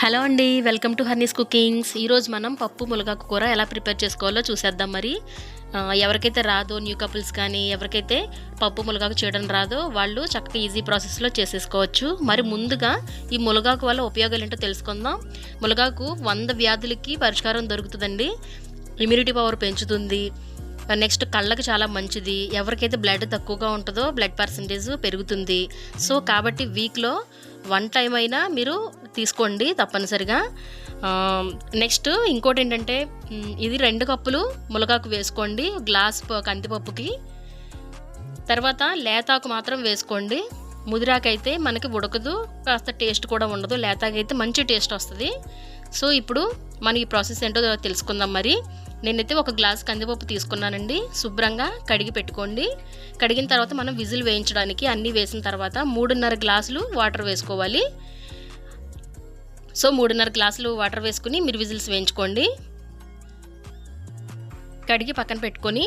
Hello అండి, welcome to హర్నీస్ cookings. ఈరోజు మనం పప్పు ములగాకు కూర ఎలా ప్రిపేర్ చేసుకోవాలో చూసేద్దాం. మరి ఎవరికైతే రాదో, న్యూ కపుల్స్ కానీ ఎవరికైతే పప్పు ములగాకు చేయడం రాదో వాళ్ళు చక్కగా ఈజీ ప్రాసెస్లో చేసేసుకోవచ్చు. మరి ముందుగా ఈ ములగాకు వల్ల ఉపయోగాలు ఏంటో తెలుసుకుందాం. ములగాకు 100 వ్యాధులకి పరిష్కారం దొరుకుతుందండి. ఇమ్యూనిటీ పవర్ పెంచుతుంది. నెక్స్ట్ కళ్ళకి చాలా మంచిది. ఎవరికైతే బ్లడ్ తక్కువగా ఉంటుందో బ్లడ్ పర్సంటేజ్ పెరుగుతుంది. సో కాబట్టి వీక్లో 1 టైం అయినా మీరు తీసుకోండి తప్పనిసరిగా. నెక్స్ట్ ఇంకోటి ఏంటంటే, ఇది 2 కప్పులు ములగాకు వేసుకోండి గ్లాస్ కందిపప్పుకి. తర్వాత లేతాకు మాత్రం వేసుకోండి. ముదిరాకైతే మనకి ఉడకదు, కాస్త టేస్ట్ కూడా ఉండదు. లేతాకైతే మంచి టేస్ట్ వస్తుంది. సో ఇప్పుడు మనం ఈ ప్రాసెస్ ఏంటో తెలుసుకుందాం. మరి నేనైతే 1 గ్లాస్ కందిపప్పు తీసుకున్నానండి. శుభ్రంగా కడిగి పెట్టుకోండి. కడిగిన తర్వాత మనం విజిల్ వేయించడానికి అన్నీ వేసిన తర్వాత 3.5 గ్లాసులు వాటర్ వేసుకోవాలి. సో 3.5 గ్లాసులు వాటర్ వేసుకుని మీరు విజిల్స్ వేయించుకోండి. కడిగి పక్కన పెట్టుకొని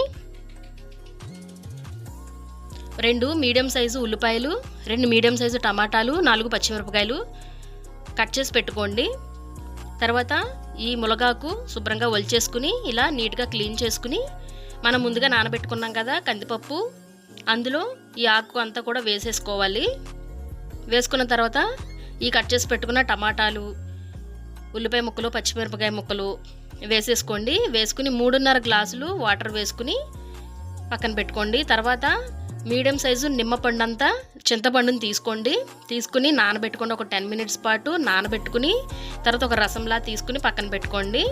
2 మీడియం సైజు ఉల్లిపాయలు, 2 మీడియం సైజు టమాటాలు, 4 పచ్చిమిరపకాయలు కట్ చేసి పెట్టుకోండి. తర్వాత ఈ ములగాకు శుభ్రంగా ఒలిచేసుకుని ఇలా నీట్గా క్లీన్ చేసుకుని మనం ముందుగా నానబెట్టుకున్నాం కదా కందిపప్పు, అందులో ఈ ఆకు అంతా కూడా వేసేసుకోవాలి. వేసుకున్న తర్వాత ఈ కట్ చేసి పెట్టుకున్న టమాటాలు, ఉల్లిపాయ ముక్కలు, పచ్చిమిరపకాయ ముక్కలు వేసేసుకోండి. వేసుకుని 3.5 గ్లాసులు వాటర్ వేసుకుని పక్కన పెట్టుకోండి. తర్వాత మీడియం సైజు నిమ్మపండు అంతా చింతపండుని తీసుకుని నానబెట్టుకోండి. ఒక 10 మినిట్స్ పాటు నానబెట్టుకుని తర్వాత ఒక రసంలా తీసుకుని పక్కన పెట్టుకోండి.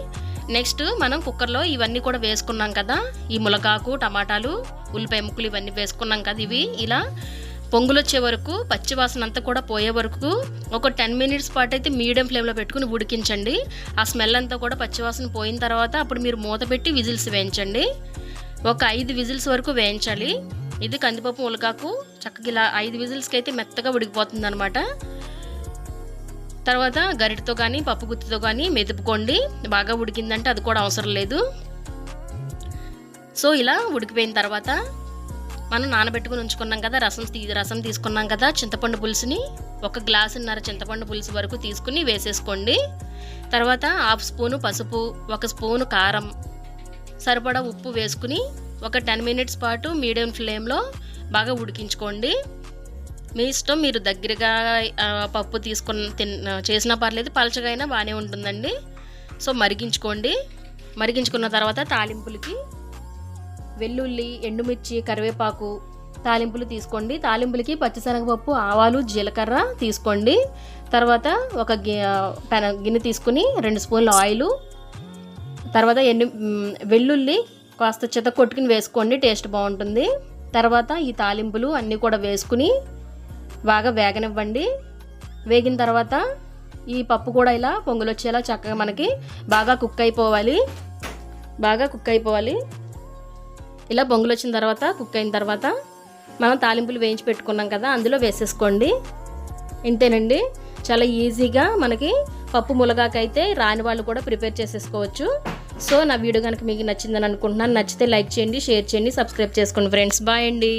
నెక్స్ట్ మనం కుక్కర్లో ఇవన్నీ కూడా వేసుకున్నాం కదా, ఈ ములగాకు, టమాటాలు, ఉల్లిపాయ ముక్కలు ఇవన్నీ వేసుకున్నాం కదా, ఇవి ఇలా పొంగులు వచ్చే వరకు, పచ్చివాసన అంతా కూడా పోయే వరకు ఒక 10 మినిట్స్ పాటు అయితే మీడియం ఫ్లేమ్లో పెట్టుకుని ఉడికించండి. ఆ స్మెల్ అంతా కూడా పచ్చివాసన పోయిన తర్వాత అప్పుడు మీరు మూత పెట్టి విజిల్స్ వేయించండి. ఒక 5 విజిల్స్ వరకు వేయించాలి. ఇది కందిపప్పు ములగాకు చక్కగా ఇలా 5 విజిల్స్కి అయితే మెత్తగా ఉడికిపోతుంది అనమాట. తర్వాత గరిటతో కానీ పప్పు గుత్తితో కానీ మెదుపుకోండి. బాగా ఉడికిందంటే అది కూడా అవసరం లేదు. సో ఇలా ఉడికిపోయిన తర్వాత మనం నానబెట్టుకుని ఉంచుకున్నాం కదా రసం తీసుకున్నాం కదా, చింతపండు పులుసుని 1 గ్లాసున్నర చింతపండు పులుసు వరకు తీసుకుని వేసేసుకోండి. తర్వాత 1/2 స్పూను పసుపు, 1 స్పూను కారం, సరిపడా ఉప్పు వేసుకుని ఒక 10 మినిట్స్ పాటు మీడియం ఫ్లేమ్లో బాగా ఉడికించుకోండి. మీ ఇష్టం, మీరు దగ్గరగా పప్పు చేసినా పర్లేదు, పలచగా అయినా బాగానే ఉంటుందండి. సో మరిగించుకోండి. మరిగించుకున్న తర్వాత తాలింపులకి వెల్లుల్లి, ఎండుమిర్చి, కరివేపాకు తాలింపులు తీసుకోండి. తాలింపులకి పచ్చిశనగపప్పు, ఆవాలు, జీలకర్ర తీసుకోండి. తర్వాత ఒక గిన్నె తీసుకుని 2 స్పూన్ల ఆయిలు, తర్వాత వెల్లుల్లి కాస్త కొట్టుకుని వేసుకోండి, టేస్ట్ బాగుంటుంది. తర్వాత ఈ తాలింపులు అన్నీ కూడా వేసుకుని బాగా వేగనివ్వండి. వేగిన తర్వాత ఈ పప్పు కూడా ఇలా పొంగులు వచ్చేలా చక్కగా మనకి బాగా కుక్ అయిపోవాలి. ఇలా పొంగులు వచ్చిన తర్వాత, కుక్ అయిన తర్వాత మనం తాలింపులు వేయించి పెట్టుకున్నాం కదా, అందులో వేసేసుకోండి. ఇంతేనండి, చాలా ఈజీగా మనకి పప్పు ములగాకైతే రాని వాళ్ళు కూడా ప్రిపేర్ చేసేసుకోవచ్చు. సో నా వీడియో కనుక మీకు నచ్చిందని అనుకుంటున్నాను. నచ్చితే లైక్ చేయండి, షేర్ చేయండి, సబ్స్క్రైబ్ చేసుకోండి ఫ్రెండ్స్. బాయ్ అండి.